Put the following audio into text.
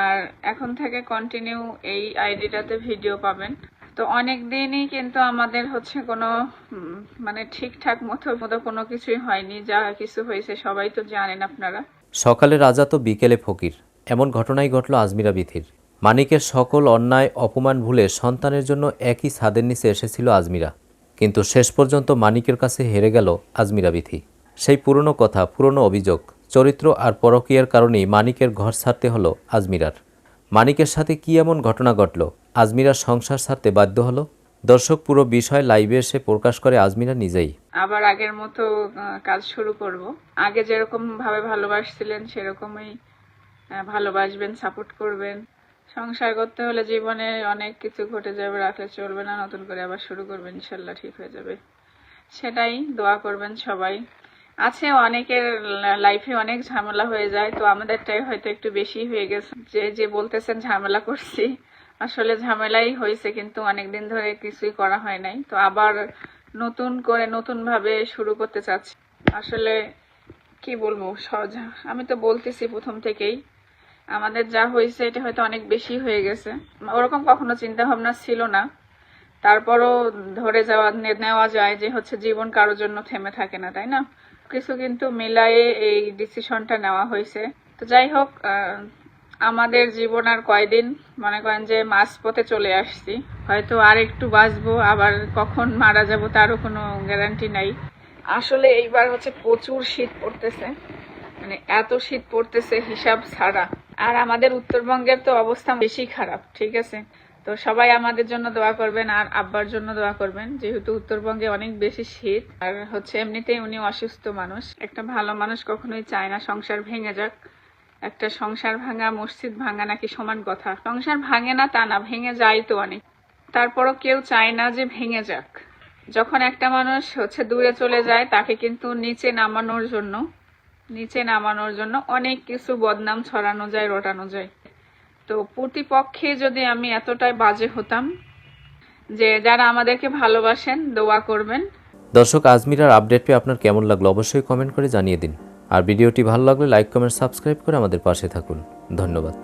আর এখন থেকে কন্টিনিউ এই আইডিটাতে ভিডিও পাবেন। তো অনেক দিনই কিন্তু আমাদের হচ্ছে কোনো মানে ঠিকঠাক মতো কোনো কিছুই হয়নি। যা কিছু হয়েছে সবাই তো জানেন আপনারা। সকালে রাজা তো বিকেলে ফকির, এমন ঘটনাই ঘটল আজমিরা বিথির। মানিকের সকল অন্যায় অপমান ভুলে সন্তানের জন্য একই ছাদের নিচে এসেছিল আজমিরা, কিন্তু শেষ পর্যন্ত মানিকের কাছে হেরে গেল আজমিরা বিথি। সেই পুরনো কথা, পুরনো অভিযোগ, চরিত্র আর পরকীয়ার কারণেই মানিকের ঘর ছাড়তে হলো আজমিরার। মানিকের সাথে কি এমন ঘটনা ঘটল আজমিরার সংসার ছাড়তে বাধ্য হলো? দর্শক, পুরো বিষয় লাইভে এসে প্রকাশ করে আজমিরা নিজেই। আবার আগের মতো কাজ শুরু করব। আগে যেরকম ভাবে ভালোবাসছিলেন সেরকমই ভালোবাসবেন, সাপোর্ট করবেন। সংসার করতে হলে জীবনে অনেক কিছু ঘটে যাবে, রাখলে চলবে না, নতুন করে আবার শুরু করবেন, ইনশাল্লাহ ঠিক হয়ে যাবে। সেটাই দোয়া করবেন সবাই। আছে অনেকের লাইফে অনেক ঝামেলা হয়ে যায়, তো আমাদেরটাই হয়তো একটু বেশি হয়ে গেছে। যে বলতেছেন ঝামেলা করছি, আসলে ঝামেলাই হয়েছে, কিন্তু অনেকদিন ধরে কিছুই করা হয় নাই। তো আবার নতুন করে নতুন ভাবে শুরু করতে চাচ্ছি। আসলে কি বলবো, সহজ আমি তো বলতেছি প্রথম থেকেই আমাদের যা হয়েছে এটা হয়তো অনেক বেশি হয়ে গেছে। ওরকম কখনো চিন্তা ভাবনা ছিল না, তারপরও ধরে নেওয়া যায় যে হচ্ছে জীবন কারোর জন্য থেমে থাকে না, তাই না? কিছু কিন্তু মিলায়ে এই ডিসিশনটা নেওয়া হয়েছে। তো যাই হোক, আমাদের জীবন আর কয়দিন, মনে করেন যে মাঝপথে চলে আসছি, হয়তো আর একটু বাঁচবো, আবার কখন মারা যাব তারও কোনো গ্যারান্টি নাই। আসলে এইবার হচ্ছে প্রচুর শীত পড়তেছে, মানে এত শীত পড়তেছে হিসাব ছাড়া। আর আমাদের উত্তরবঙ্গের তো অবস্থা বেশি খারাপ, ঠিক আছে? তো সবাই আমাদের জন্য দোয়া করবেন আর আব্বার জন্য দোয়া করবেন, যেহেতু উত্তরবঙ্গে অনেক বেশি শীত। আর হচ্ছে এমনিতেই উনি অসুস্থ মানুষ। একটা ভালো মানুষ কখনোই চায় না সংসার ভেঙে যাক। একটা সংসার ভাঙা মসজিদ ভাঙা নাকি সমান কথা। সংসার ভাঙে না তা না, ভেঙে যায় তো অনেক, তারপরও কেউ চায় না যে ভেঙে যাক। যখন একটা মানুষ হচ্ছে দূরে চলে যায়, তাকে কিন্তু নিচে নামানোর জন্য অনেক কিছু বদনাম ছড়ানো যায়, রটানো যায়। তো প্রতিপক্ষে যদি আমি এতটাই বাজে হতাম, যে যারা আমাদেরকে ভালোবাসেন দোয়া করবেন। দর্শক, আজমিরার আপডেট পেয়ে আপনার কেমন লাগলো অবশ্যই কমেন্ট করে জানিয়ে দিন। আর ভিডিওটি ভালো লাগলে লাইক, কমেন্ট, সাবস্ক্রাইব করে আমাদের পাশে থাকুন। ধন্যবাদ।